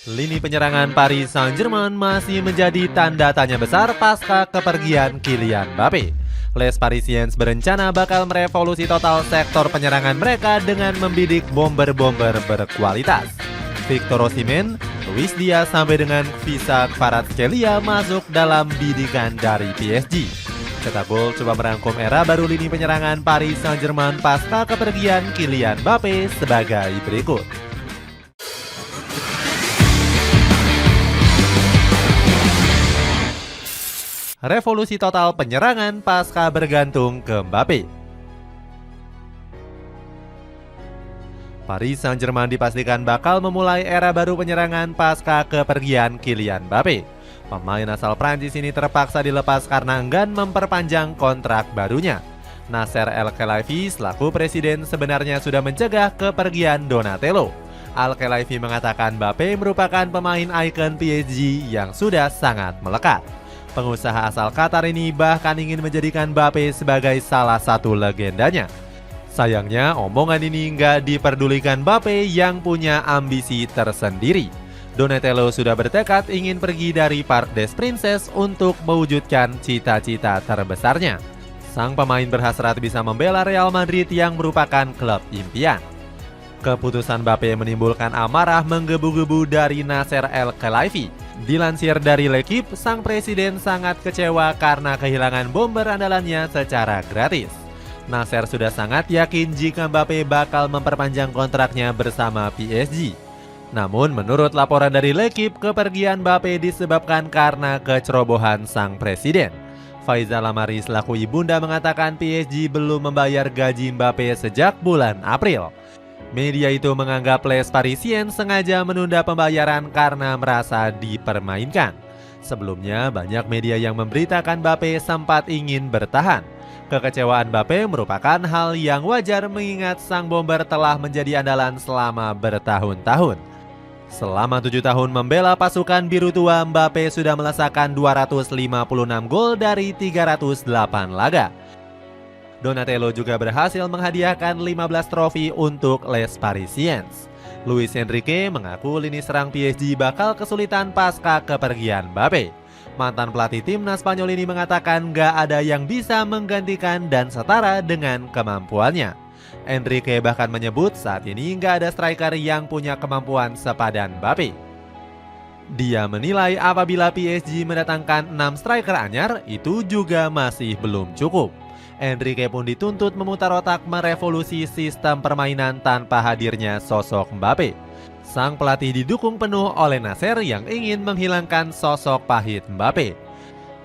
Lini penyerangan Paris Saint-Germain masih menjadi tanda tanya besar pasca kepergian Kylian Mbappe. Les Parisiens berencana bakal merevolusi total sektor penyerangan mereka dengan membidik bomber-bomber berkualitas. Victor Osimhen, Luis Diaz sampai dengan Visa Kvaratskhelia masuk dalam bidikan dari PSG. Cetak Gol coba merangkum era baru lini penyerangan Paris Saint-Germain pasca kepergian Kylian Mbappe sebagai berikut. Revolusi total penyerangan pasca bergantung ke Mbappe. Paris Saint-Germain dipastikan bakal memulai era baru penyerangan pasca kepergian Kylian Mbappe. Pemain asal Prancis ini terpaksa dilepas karena enggan memperpanjang kontrak barunya. Nasser El-Khelaifi selaku presiden sebenarnya sudah mencegah kepergian Donatello. El-Khelaifi mengatakan Mbappe merupakan pemain ikon PSG yang sudah sangat melekat. Pengusaha asal Qatar ini bahkan ingin menjadikan Mbappe sebagai salah satu legendanya. Sayangnya omongan ini nggak diperdulikan Mbappe yang punya ambisi tersendiri. Donatello sudah bertekad ingin pergi dari Parc des Princes untuk mewujudkan cita-cita terbesarnya. Sang pemain berhasrat bisa membela Real Madrid yang merupakan klub impian. Keputusan Mbappe menimbulkan amarah menggebu-gebu dari Nasser El-Khelaifi. Dilansir dari L'Equipe, sang presiden sangat kecewa karena kehilangan bomber andalannya secara gratis. Nasser sudah sangat yakin jika Mbappe bakal memperpanjang kontraknya bersama PSG. Namun menurut laporan dari L'Equipe, kepergian Mbappe disebabkan karena kecerobohan sang presiden. Faiza Lamari selaku ibunda mengatakan PSG belum membayar gaji Mbappe sejak bulan April. Media itu menganggap Les Parisiens sengaja menunda pembayaran karena merasa dipermainkan. Sebelumnya, banyak media yang memberitakan Mbappe sempat ingin bertahan. Kekecewaan Mbappe merupakan hal yang wajar mengingat sang bomber telah menjadi andalan selama bertahun-tahun. Selama 7 tahun membela pasukan biru tua, Mbappe sudah melesakkan 256 gol dari 308 laga. Donatello juga berhasil menghadiahkan 15 trofi untuk Les Parisiens. Luis Enrique mengaku lini serang PSG bakal kesulitan pasca kepergian Mbappe. Mantan pelatih timnas Spanyol ini mengatakan gak ada yang bisa menggantikan dan setara dengan kemampuannya. Enrique bahkan menyebut saat ini gak ada striker yang punya kemampuan sepadan Mbappe. Dia menilai apabila PSG mendatangkan 6 striker anyar itu juga masih belum cukup. Enrique pun dituntut memutar otak merevolusi sistem permainan tanpa hadirnya sosok Mbappe. Sang pelatih didukung penuh oleh Nasser yang ingin menghilangkan sosok pahit Mbappe.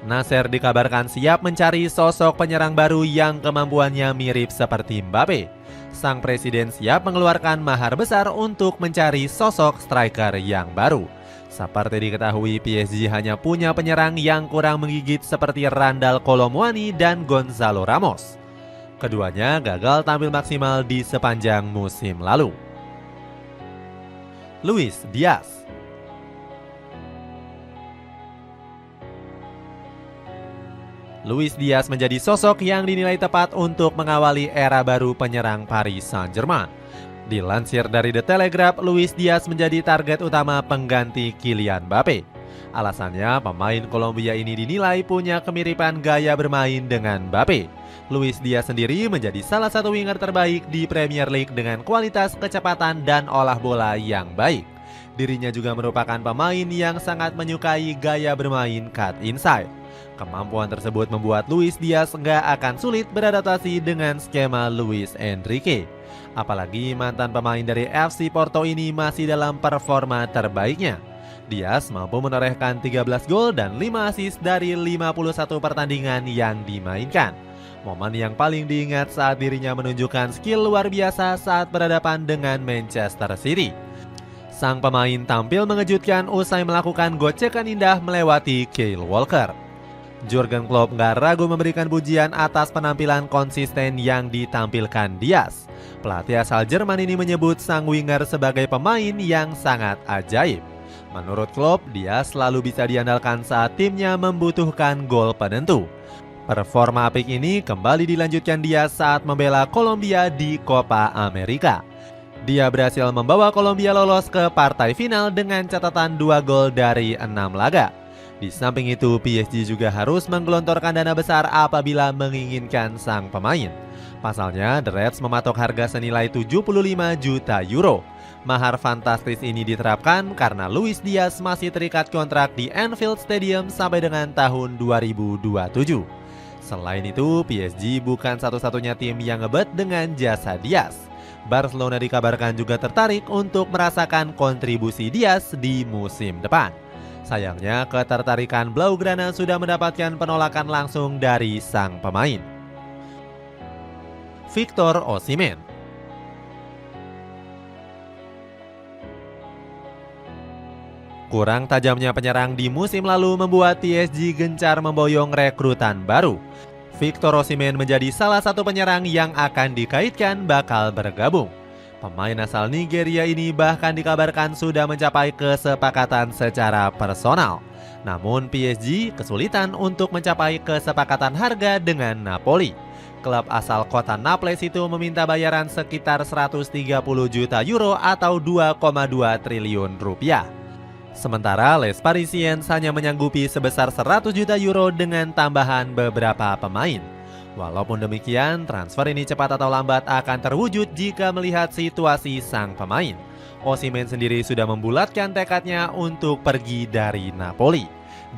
Nasser dikabarkan siap mencari sosok penyerang baru yang kemampuannya mirip seperti Mbappe. Sang presiden siap mengeluarkan mahar besar untuk mencari sosok striker yang baru. Seperti diketahui, PSG hanya punya penyerang yang kurang menggigit seperti Randal Kolo Muani dan Gonzalo Ramos. Keduanya gagal tampil maksimal di sepanjang musim lalu. Luis Diaz. Luis Diaz menjadi sosok yang dinilai tepat untuk mengawali era baru penyerang Paris Saint-Germain. Dilansir dari The Telegraph, Luis Diaz menjadi target utama pengganti Kylian Mbappe. Alasannya, pemain Kolombia ini dinilai punya kemiripan gaya bermain dengan Mbappe. Luis Diaz sendiri menjadi salah satu winger terbaik di Premier League dengan kualitas kecepatan dan olah bola yang baik. Dirinya juga merupakan pemain yang sangat menyukai gaya bermain cut inside. Kemampuan tersebut membuat Luis Diaz nggak akan sulit beradaptasi dengan skema Luis Enrique. Apalagi mantan pemain dari FC Porto ini masih dalam performa terbaiknya. Diaz mampu menorehkan 13 gol dan 5 assist dari 51 pertandingan yang dimainkan. Momen yang paling diingat saat dirinya menunjukkan skill luar biasa saat berhadapan dengan Manchester City. Sang pemain tampil mengejutkan usai melakukan gocekan indah melewati Kyle Walker. Jurgen Klopp nggak ragu memberikan pujian atas penampilan konsisten yang ditampilkan Diaz. Pelatih asal Jerman ini menyebut sang winger sebagai pemain yang sangat ajaib. Menurut Klopp, dia selalu bisa diandalkan saat timnya membutuhkan gol penentu. Performa apik ini kembali dilanjutkan dia saat membela Kolombia di Copa America. Dia berhasil membawa Kolombia lolos ke partai final dengan catatan 2 gol dari 6 laga. Di samping itu, PSG juga harus menggelontorkan dana besar apabila menginginkan sang pemain. Pasalnya, The Reds mematok harga senilai 75 juta euro. Mahar fantastis ini diterapkan karena Luis Diaz masih terikat kontrak di Anfield Stadium sampai dengan tahun 2027. Selain itu, PSG bukan satu-satunya tim yang ngebet dengan jasa Diaz. Barcelona dikabarkan juga tertarik untuk merasakan kontribusi Diaz di musim depan. Sayangnya, ketertarikan Blaugrana sudah mendapatkan penolakan langsung dari sang pemain. Victor Osimhen. Kurang tajamnya penyerang di musim lalu membuat PSG gencar memboyong rekrutan baru. Victor Osimhen menjadi salah satu penyerang yang akan dikaitkan bakal bergabung. Pemain asal Nigeria ini bahkan dikabarkan sudah mencapai kesepakatan secara personal. Namun PSG kesulitan untuk mencapai kesepakatan harga dengan Napoli. Klub asal kota Naples itu meminta bayaran sekitar 130 juta euro atau 2,2 triliun rupiah. Sementara Les Parisiens hanya menyanggupi sebesar 100 juta euro dengan tambahan beberapa pemain. Walaupun demikian, transfer ini cepat atau lambat akan terwujud jika melihat situasi sang pemain. Osimhen sendiri sudah membulatkan tekadnya untuk pergi dari Napoli.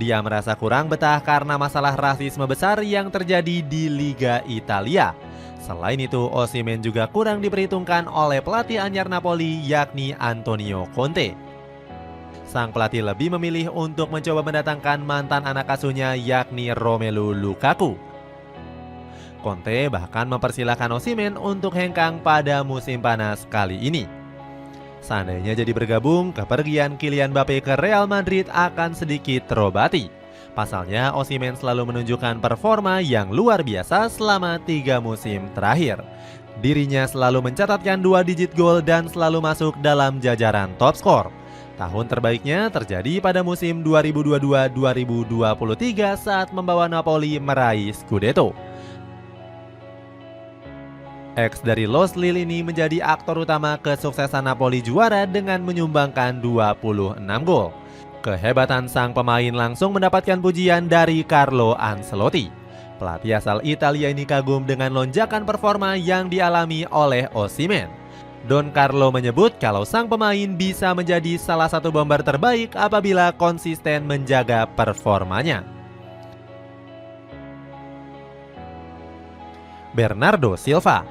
Dia merasa kurang betah karena masalah rasisme besar yang terjadi di Liga Italia. Selain itu, Osimhen juga kurang diperhitungkan oleh pelatih anyar Napoli yakni Antonio Conte. Sang pelatih lebih memilih untuk mencoba mendatangkan mantan anak asuhnya yakni Romelu Lukaku. Conte bahkan mempersilahkan Osimhen untuk hengkang pada musim panas kali ini. Seandainya jadi bergabung, kepergian Kylian Mbappe ke Real Madrid akan sedikit terobati. Pasalnya, Osimhen selalu menunjukkan performa yang luar biasa selama 3 musim terakhir. Dirinya selalu mencatatkan 2 digit gol dan selalu masuk dalam jajaran top skor. Tahun terbaiknya terjadi pada musim 2022-2023 saat membawa Napoli meraih Scudetto. Ex dari Los Lille ini menjadi aktor utama kesuksesan Napoli juara dengan menyumbangkan 26 gol. Kehebatan sang pemain langsung mendapatkan pujian dari Carlo Ancelotti. Pelatih asal Italia ini kagum dengan lonjakan performa yang dialami oleh Osimhen. Don Carlo menyebut kalau sang pemain bisa menjadi salah satu bomber terbaik apabila konsisten menjaga performanya. Bernardo Silva.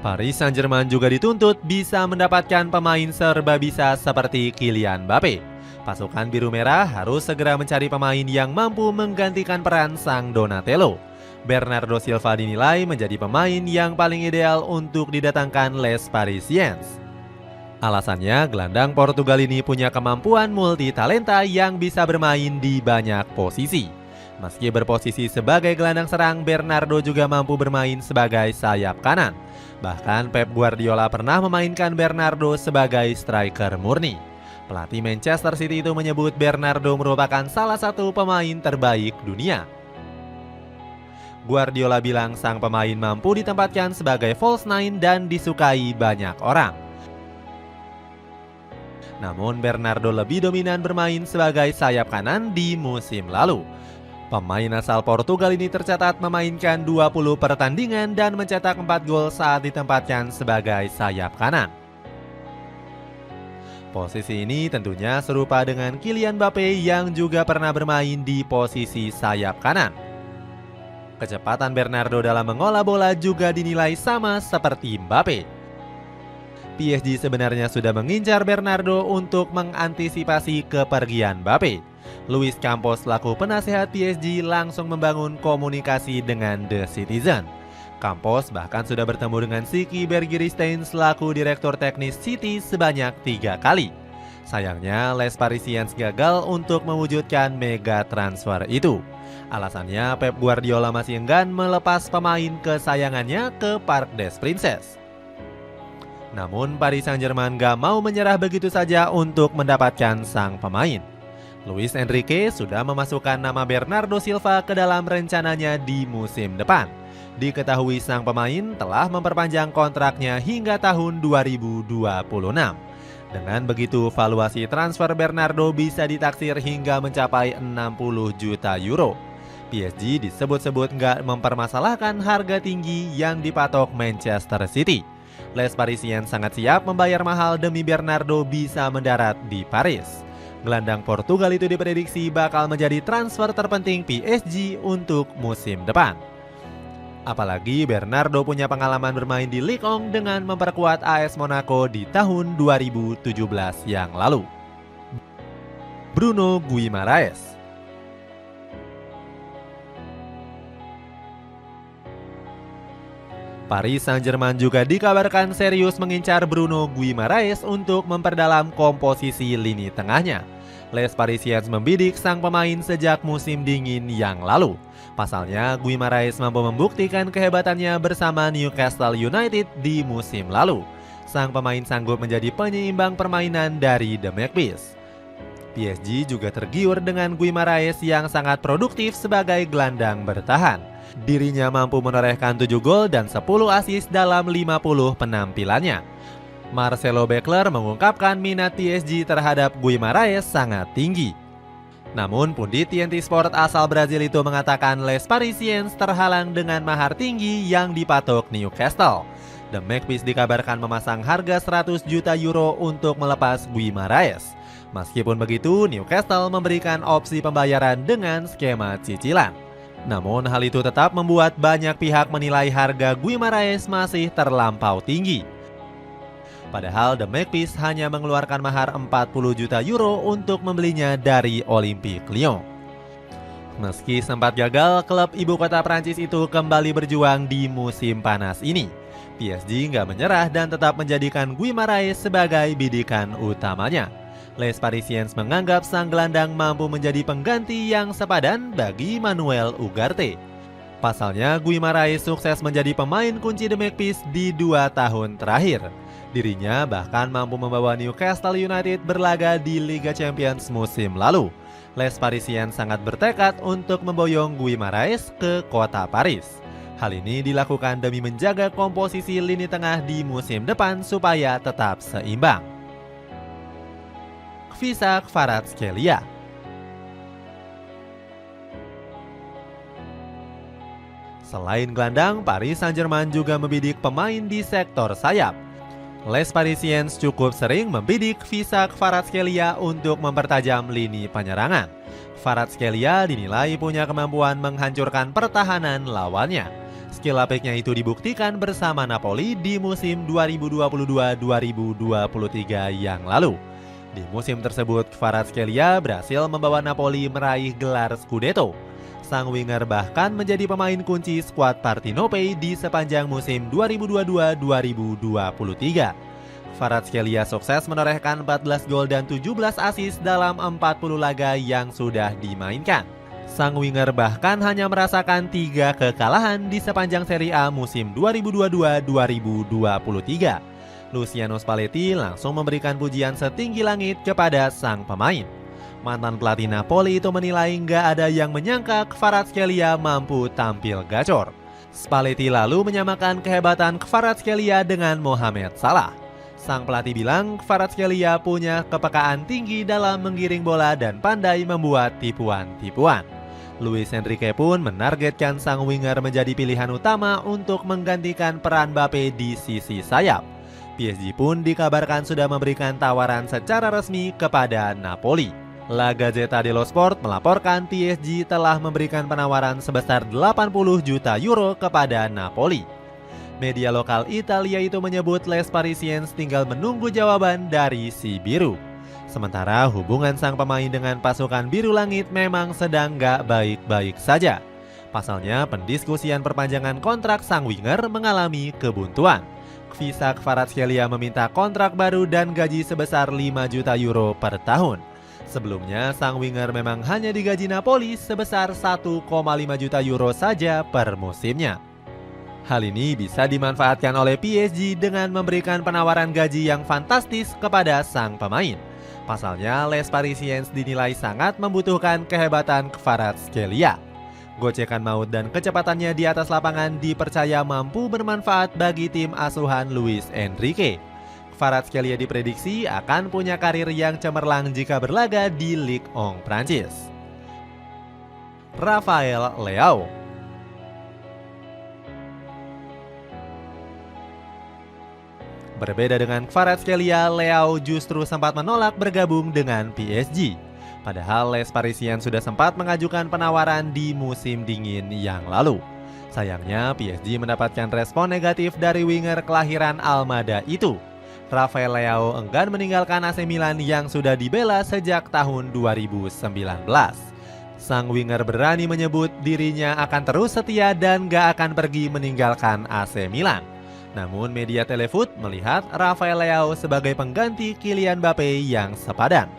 Paris Saint-Germain juga dituntut bisa mendapatkan pemain serba bisa seperti Kylian Mbappe. Pasukan biru merah harus segera mencari pemain yang mampu menggantikan peran sang Donatello. Bernardo Silva dinilai menjadi pemain yang paling ideal untuk didatangkan Les Parisiens. Alasannya, gelandang Portugal ini punya kemampuan multitalenta yang bisa bermain di banyak posisi. Meski berposisi sebagai gelandang serang, Bernardo juga mampu bermain sebagai sayap kanan. Bahkan Pep Guardiola pernah memainkan Bernardo sebagai striker murni. Pelatih Manchester City itu menyebut Bernardo merupakan salah satu pemain terbaik dunia. Guardiola bilang sang pemain mampu ditempatkan sebagai false nine dan disukai banyak orang. Namun Bernardo lebih dominan bermain sebagai sayap kanan di musim lalu. Pemain asal Portugal ini tercatat memainkan 20 pertandingan dan mencetak 4 gol saat ditempatkan sebagai sayap kanan. Posisi ini tentunya serupa dengan Kylian Mbappe yang juga pernah bermain di posisi sayap kanan. Kecepatan Bernardo dalam mengolah bola juga dinilai sama seperti Mbappe. PSG sebenarnya sudah mengincar Bernardo untuk mengantisipasi kepergian Mbappe. Luis Campos selaku penasehat PSG langsung membangun komunikasi dengan The Citizen. Campos bahkan sudah bertemu dengan Siki Bergiristein selaku direktur teknis City sebanyak 3 kali. Sayangnya Les Parisiens gagal untuk mewujudkan mega transfer itu. Alasannya Pep Guardiola masih enggan melepas pemain kesayangannya ke Parc des Princes. Namun Paris Saint-Germain gak mau menyerah begitu saja untuk mendapatkan sang pemain. Luis Enrique sudah memasukkan nama Bernardo Silva ke dalam rencananya di musim depan. Diketahui sang pemain telah memperpanjang kontraknya hingga tahun 2026. Dengan begitu, valuasi transfer Bernardo bisa ditaksir hingga mencapai 60 juta euro. PSG disebut-sebut nggak mempermasalahkan harga tinggi yang dipatok Manchester City. Les Parisiens sangat siap membayar mahal demi Bernardo bisa mendarat di Paris. Gelandang Portugal itu diprediksi bakal menjadi transfer terpenting PSG untuk musim depan. Apalagi Bernardo punya pengalaman bermain di Ligue 1 dengan memperkuat AS Monaco di tahun 2017 yang lalu. Bruno Guimaraes. Paris Saint-Germain juga dikabarkan serius mengincar Bruno Guimaraes untuk memperdalam komposisi lini tengahnya. Les Parisiens membidik sang pemain sejak musim dingin yang lalu. Pasalnya, Guimaraes mampu membuktikan kehebatannya bersama Newcastle United di musim lalu. Sang pemain sanggup menjadi penyeimbang permainan dari The Magpies. PSG juga tergiur dengan Guimaraes yang sangat produktif sebagai gelandang bertahan. Dirinya mampu menorehkan 7 gol dan 10 assist dalam 50 penampilannya. Marcelo Beckler mengungkapkan minat PSG terhadap Guimaraes sangat tinggi. Namun pundit TNT Sport asal Brazil itu mengatakan Les Parisiens terhalang dengan mahar tinggi yang dipatok Newcastle. The Magpies dikabarkan memasang harga 100 juta euro untuk melepas Guimaraes. Meskipun begitu, Newcastle memberikan opsi pembayaran dengan skema cicilan. Namun hal itu tetap membuat banyak pihak menilai harga Guimaraes masih terlampau tinggi. Padahal The Magpies hanya mengeluarkan mahar 40 juta euro untuk membelinya dari Olympique Lyon. Meski sempat gagal, klub ibu kota Prancis itu kembali berjuang di musim panas ini. PSG nggak menyerah dan tetap menjadikan Guimaraes sebagai bidikan utamanya. Les Parisiens menganggap sang gelandang mampu menjadi pengganti yang sepadan bagi Manuel Ugarte. Pasalnya, Guimaraes sukses menjadi pemain kunci The Magpies di 2 tahun terakhir. Dirinya bahkan mampu membawa Newcastle United berlaga di Liga Champions musim lalu. Les Parisiens sangat bertekad untuk memboyong Guimaraes ke kota Paris. Hal ini dilakukan demi menjaga komposisi lini tengah di musim depan supaya tetap seimbang. Kviza Kvaratskhelia. Selain gelandang, Paris Saint-Germain juga membidik pemain di sektor sayap. Les Parisiens cukup sering membidik Kviza Kvaratskhelia untuk mempertajam lini penyerangan. Kvaratskhelia dinilai punya kemampuan menghancurkan pertahanan lawannya. Skill apiknya itu dibuktikan bersama Napoli di musim 2022-2023 yang lalu. Di musim tersebut, Kvaratskhelia berhasil membawa Napoli meraih gelar Scudetto. Sang winger bahkan menjadi pemain kunci skuad Partenope di sepanjang musim 2022-2023. Kvaratskhelia sukses menorehkan 14 gol dan 17 assist dalam 40 laga yang sudah dimainkan. Sang winger bahkan hanya merasakan 3 kekalahan di sepanjang Serie A musim 2022-2023. Luciano Spalletti langsung memberikan pujian setinggi langit kepada sang pemain. Mantan pelatih Napoli itu menilai nggak ada yang menyangka Kvaratskhelia mampu tampil gacor. Spalletti lalu menyamakan kehebatan Kvaratskhelia dengan Mohamed Salah. Sang pelatih bilang Kvaratskhelia punya kepekaan tinggi dalam menggiring bola dan pandai membuat tipuan-tipuan. Luis Enrique pun menargetkan sang winger menjadi pilihan utama untuk menggantikan peran Mbappe di sisi sayap. PSG pun dikabarkan sudah memberikan tawaran secara resmi kepada Napoli. La Gazzetta dello Sport melaporkan PSG telah memberikan penawaran sebesar 80 juta euro kepada Napoli. Media lokal Italia itu menyebut Les Parisiens tinggal menunggu jawaban dari si biru. Sementara hubungan sang pemain dengan pasukan biru langit memang sedang gak baik-baik saja. Pasalnya pendiskusian perpanjangan kontrak sang winger mengalami kebuntuan. Kviza Kvaratskhelia meminta kontrak baru dan gaji sebesar 5 juta euro per tahun. Sebelumnya, sang winger memang hanya digaji Napoli sebesar 1,5 juta euro saja per musimnya. Hal ini bisa dimanfaatkan oleh PSG dengan memberikan penawaran gaji yang fantastis kepada sang pemain. Pasalnya, Les Parisiens dinilai sangat membutuhkan kehebatan Kvaratskhelia. Gocekan maut dan kecepatannya di atas lapangan dipercaya mampu bermanfaat bagi tim asuhan Luis Enrique. Kvaratskhelia diprediksi akan punya karir yang cemerlang jika berlaga di Ligue 1 Prancis. Rafael Leao. Berbeda dengan Kvaratskhelia, Leao justru sempat menolak bergabung dengan PSG. Padahal Les Parisiens sudah sempat mengajukan penawaran di musim dingin yang lalu. Sayangnya PSG mendapatkan respon negatif dari winger kelahiran Almada itu. Rafael Leao enggan meninggalkan AC Milan yang sudah dibela sejak tahun 2019. Sang winger berani menyebut dirinya akan terus setia dan gak akan pergi meninggalkan AC Milan. Namun media Telefoot melihat Rafael Leao sebagai pengganti Kylian Mbappe yang sepadan.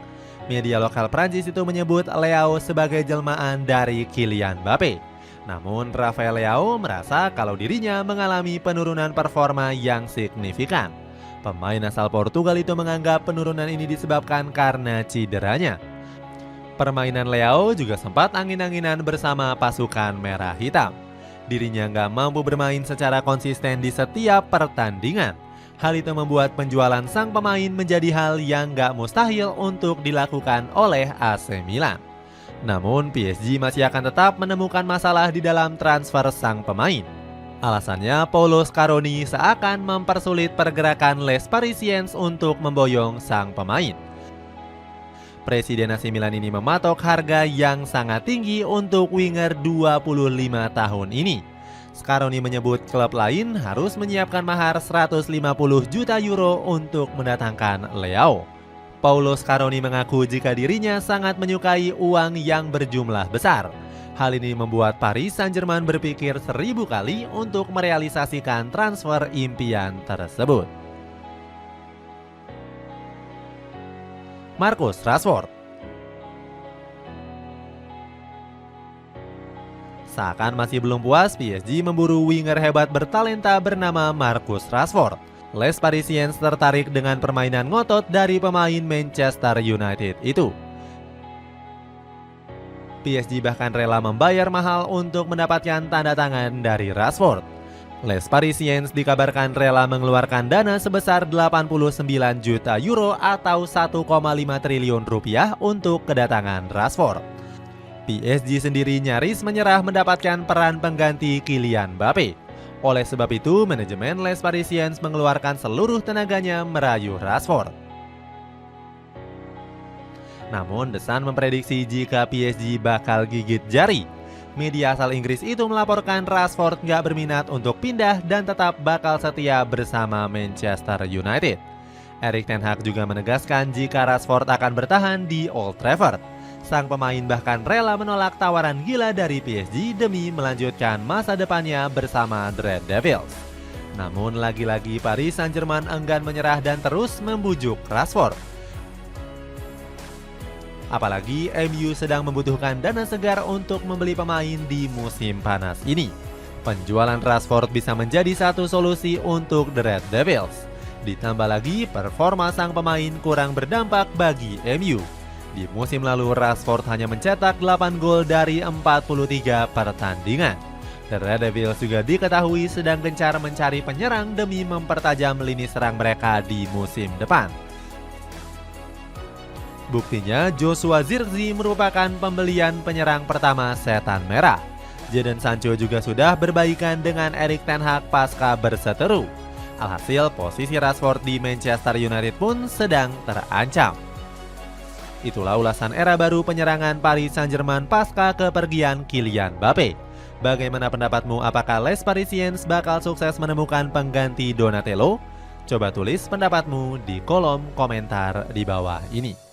Media lokal Prancis itu menyebut Leao sebagai jelmaan dari Kylian Mbappe. Namun Rafael Leao merasa kalau dirinya mengalami penurunan performa yang signifikan. Pemain asal Portugal itu menganggap penurunan ini disebabkan karena cederanya. Permainan Leao juga sempat angin-anginan bersama pasukan merah hitam. Dirinya nggak mampu bermain secara konsisten di setiap pertandingan. Hal itu membuat penjualan sang pemain menjadi hal yang nggak mustahil untuk dilakukan oleh AC Milan. Namun PSG masih akan tetap menemukan masalah di dalam transfer sang pemain. Alasannya Paulo Scaroni seakan mempersulit pergerakan Les Parisiens untuk memboyong sang pemain. Presiden AC Milan ini mematok harga yang sangat tinggi untuk winger 25 tahun ini. Scaroni menyebut klub lain harus menyiapkan mahar 150 juta euro untuk mendatangkan Leao. Paulo Scaroni mengaku jika dirinya sangat menyukai uang yang berjumlah besar. Hal ini membuat Paris Saint-Germain berpikir 1000 kali untuk merealisasikan transfer impian tersebut. Marcus Rashford. Seakan masih belum puas, PSG memburu winger hebat bertalenta bernama Marcus Rashford. Les Parisiens tertarik dengan permainan ngotot dari pemain Manchester United itu. PSG bahkan rela membayar mahal untuk mendapatkan tanda tangan dari Rashford. Les Parisiens dikabarkan rela mengeluarkan dana sebesar 89 juta euro atau 1,5 triliun rupiah untuk kedatangan Rashford. PSG sendiri nyaris menyerah mendapatkan peran pengganti Kylian Mbappe. Oleh sebab itu, manajemen Les Parisiens mengeluarkan seluruh tenaganya merayu Rashford. Namun, The Sun memprediksi jika PSG bakal gigit jari. Media asal Inggris itu melaporkan Rashford nggak berminat untuk pindah dan tetap bakal setia bersama Manchester United. Erik ten Hag juga menegaskan jika Rashford akan bertahan di Old Trafford. Sang pemain bahkan rela menolak tawaran gila dari PSG demi melanjutkan masa depannya bersama The Red Devils. Namun lagi-lagi Paris Saint-Germain enggan menyerah dan terus membujuk Rashford. Apalagi MU sedang membutuhkan dana segar untuk membeli pemain di musim panas ini. Penjualan Rashford bisa menjadi satu solusi untuk The Red Devils. Ditambah lagi performa sang pemain kurang berdampak bagi MU. Di musim lalu Rashford hanya mencetak 8 gol dari 43 pertandingan. The Red Devils juga diketahui sedang gencar mencari penyerang demi mempertajam lini serang mereka di musim depan. Buktinya Joshua Zirkzee merupakan pembelian penyerang pertama Setan Merah. Jadon Sancho juga sudah berbaikan dengan Erik ten Hag pasca berseteru. Alhasil posisi Rashford di Manchester United pun sedang terancam. Itulah ulasan era baru penyerangan Paris Saint-Germain pasca kepergian Kylian Mbappe. Bagaimana pendapatmu, apakah Les Parisiens bakal sukses menemukan pengganti Donatello? Coba tulis pendapatmu di kolom komentar di bawah ini.